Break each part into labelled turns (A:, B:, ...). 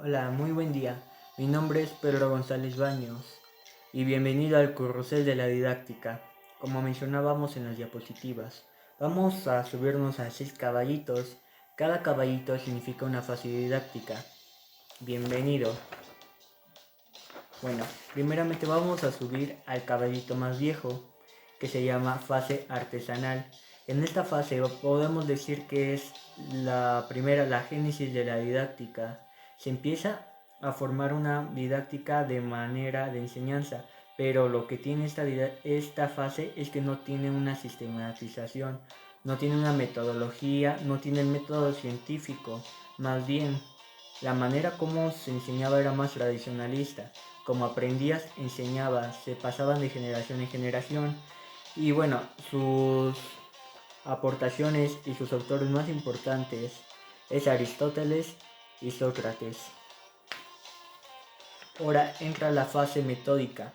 A: Hola, muy buen día. Mi nombre es Pedro González Baños y bienvenido al Carrusel de la Didáctica. Como mencionábamos en las diapositivas, vamos a subirnos a 6 caballitos. Cada caballito significa una fase didáctica. Bienvenido. Bueno, primeramente vamos a subir al caballito más viejo, que se llama fase artesanal. En esta fase podemos decir que es la primera, la génesis de la didáctica. Se empieza a formar una didáctica de manera de enseñanza, pero lo que tiene esta fase es que no tiene una sistematización, no tiene una metodología, no tiene el método científico. Más bien, la manera como se enseñaba era más tradicionalista. Como aprendías, enseñabas, se pasaban de generación en generación. Y bueno, sus aportaciones y sus autores más importantes es Aristóteles y Sócrates. Ahora entra la fase metódica.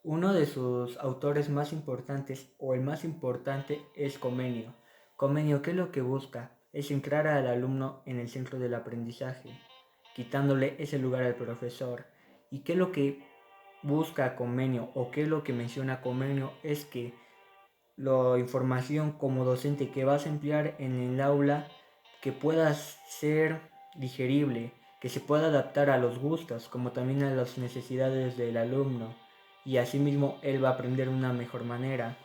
A: Uno de sus autores más importantes, o el más importante, es Comenio. Comenio, ¿qué es lo que busca? Es centrar al alumno en el centro del aprendizaje, quitándole ese lugar al profesor. ¿Y qué es lo que busca Comenio, o qué es lo que menciona Comenio? Es que la información como docente que vas a emplear en el aula, que pueda ser digerible, que se pueda adaptar a los gustos como también a las necesidades del alumno, y asimismo él va a aprender de una mejor manera.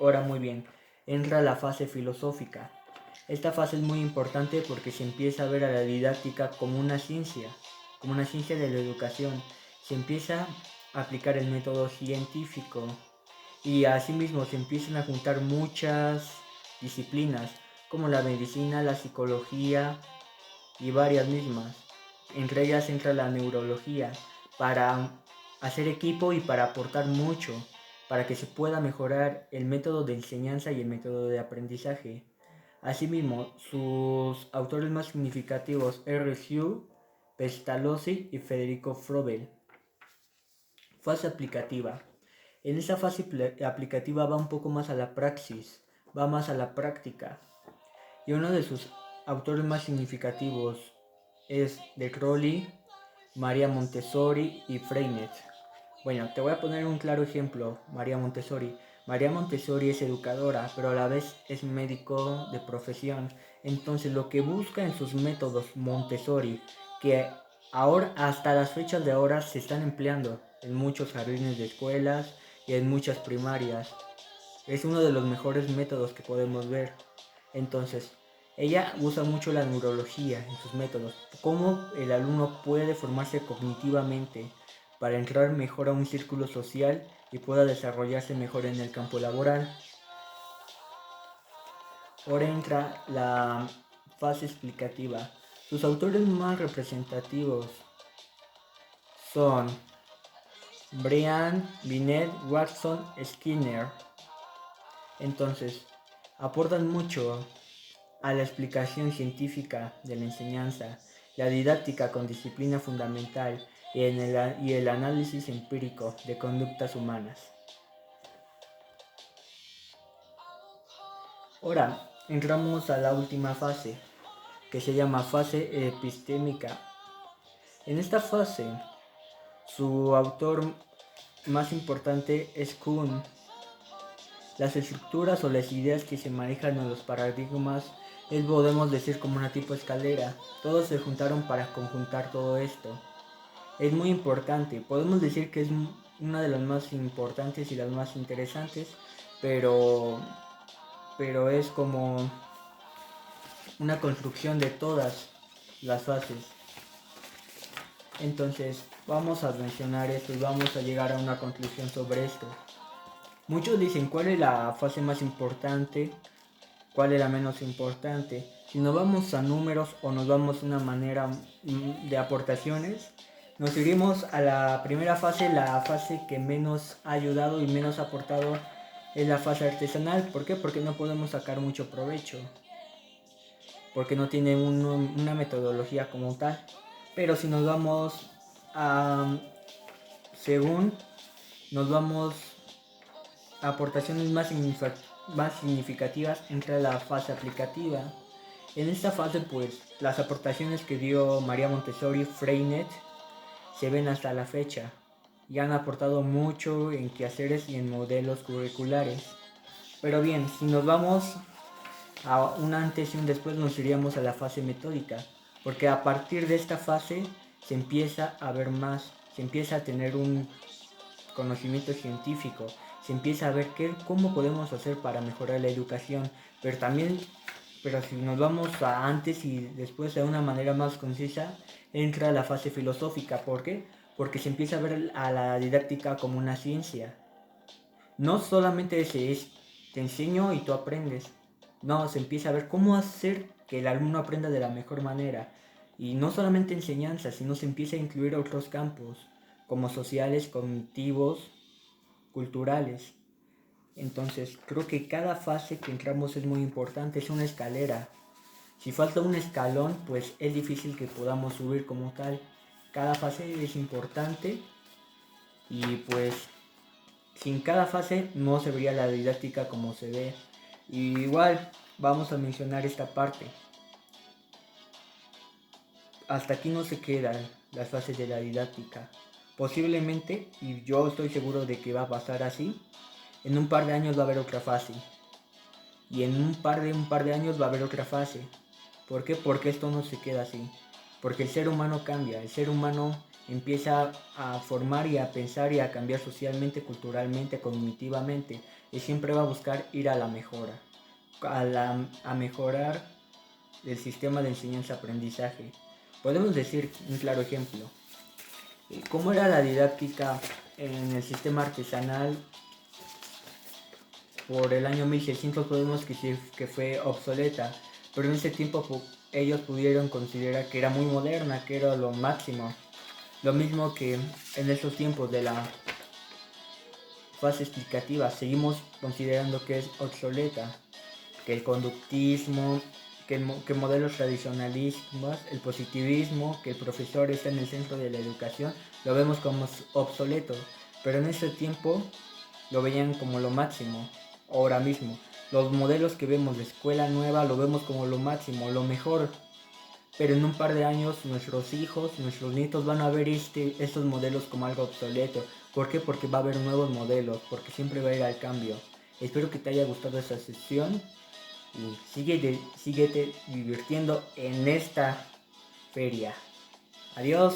A: Ahora muy bien, entra la fase filosófica. Esta fase es muy importante porque se empieza a ver a la didáctica como una ciencia de la educación. Se empieza a aplicar el método científico y asimismo se empiezan a juntar muchas disciplinas como la medicina, la psicología y varias mismas. Entre ellas entra la neurología para hacer equipo y para aportar mucho, para que se pueda mejorar el método de enseñanza y el método de aprendizaje. Asimismo, sus autores más significativos R. Hugh, Pestalozzi y Federico Frobel. Fase aplicativa. En esa fase aplicativa va un poco más a la praxis, va más a la práctica. Y uno de sus autores más significativos es de Crowley, María Montessori y Freinet. Bueno, te voy a poner un claro ejemplo, María Montessori. María Montessori es educadora, pero a la vez es médico de profesión. Entonces lo que busca en sus métodos Montessori, que ahora hasta las fechas de ahora se están empleando en muchos jardines de escuelas y en muchas primarias, es uno de los mejores métodos que podemos ver. Entonces, ella usa mucho la neurología en sus métodos, cómo el alumno puede formarse cognitivamente para entrar mejor a un círculo social y pueda desarrollarse mejor en el campo laboral. Ahora entra la fase explicativa. Sus autores más representativos son Brian, Binet, Watson, Skinner. Entonces, aportan mucho a la explicación científica de la enseñanza, la didáctica con disciplina fundamental y el análisis empírico de conductas humanas. Ahora entramos a la última fase, que se llama fase epistémica. En esta fase, su autor más importante es Kuhn. Las estructuras o las ideas que se manejan en los paradigmas es, podemos decir, como una tipo escalera. Todos se juntaron para conjuntar todo esto. Es muy importante, podemos decir que es una de las más importantes y las más interesantes, pero, pero es como una construcción de todas las fases. Entonces vamos a mencionar esto y vamos a llegar a una conclusión sobre esto. Muchos dicen cuál es la fase más importante, cuál es la menos importante. Si nos vamos a números o nos vamos a una manera de aportaciones, nos iremos a la primera fase, la fase que menos ha ayudado y menos ha aportado es la fase artesanal. ¿Por qué? Porque no podemos sacar mucho provecho, porque no tiene una metodología como tal. Pero si nos vamos a, según, nos vamos a aportaciones más significativas, entra la fase aplicativa. En esta fase, pues, las aportaciones que dio María Montessori, Freinet, se ven hasta la fecha y han aportado mucho en quehaceres y en modelos curriculares. Pero bien, si nos vamos a un antes y un después, nos iríamos a la fase metódica, porque a partir de esta fase se empieza a ver más, se empieza a tener un conocimiento científico, se empieza a ver cómo podemos hacer para mejorar la educación, pero si nos vamos a antes y después de una manera más concisa, entra la fase filosófica. ¿Por qué? Porque se empieza a ver a la didáctica como una ciencia. No solamente te enseño y tú aprendes. No, se empieza a ver cómo hacer que el alumno aprenda de la mejor manera. Y no solamente enseñanza, sino se empieza a incluir otros campos, como sociales, cognitivos, culturales. Entonces, creo que cada fase que entramos es muy importante, es una escalera. Si falta un escalón, pues es difícil que podamos subir como tal. Cada fase es importante y pues sin cada fase no se vería la didáctica como se ve. Y igual vamos a mencionar esta parte. Hasta aquí no se quedan las fases de la didáctica. Posiblemente, y yo estoy seguro de que va a pasar así, en un par de años va a haber otra fase. Y en un par de años va a haber otra fase. ¿Por qué? Porque esto no se queda así. Porque el ser humano cambia, el ser humano empieza a formar y a pensar y a cambiar socialmente, culturalmente, cognitivamente. Y siempre va a buscar ir a la mejora, a mejorar el sistema de enseñanza-aprendizaje. Podemos decir un claro ejemplo. ¿Cómo era la didáctica en el sistema artesanal por el año 1600? Podemos decir que fue obsoleta, pero en ese tiempo ellos pudieron considerar que era muy moderna, que era lo máximo. Lo mismo que en estos tiempos de la fase explicativa seguimos considerando que es obsoleta, que el conductismo, que modelos tradicionalistas, el positivismo, que el profesor está en el centro de la educación, lo vemos como obsoleto, pero en ese tiempo lo veían como lo máximo. Ahora mismo, los modelos que vemos de escuela nueva lo vemos como lo máximo, lo mejor. Pero en un par de años nuestros hijos, nuestros nietos van a ver estos modelos como algo obsoleto. ¿Por qué? Porque va a haber nuevos modelos, porque siempre va a ir al cambio. Espero que te haya gustado esta sesión y síguete divirtiendo en esta feria. Adiós.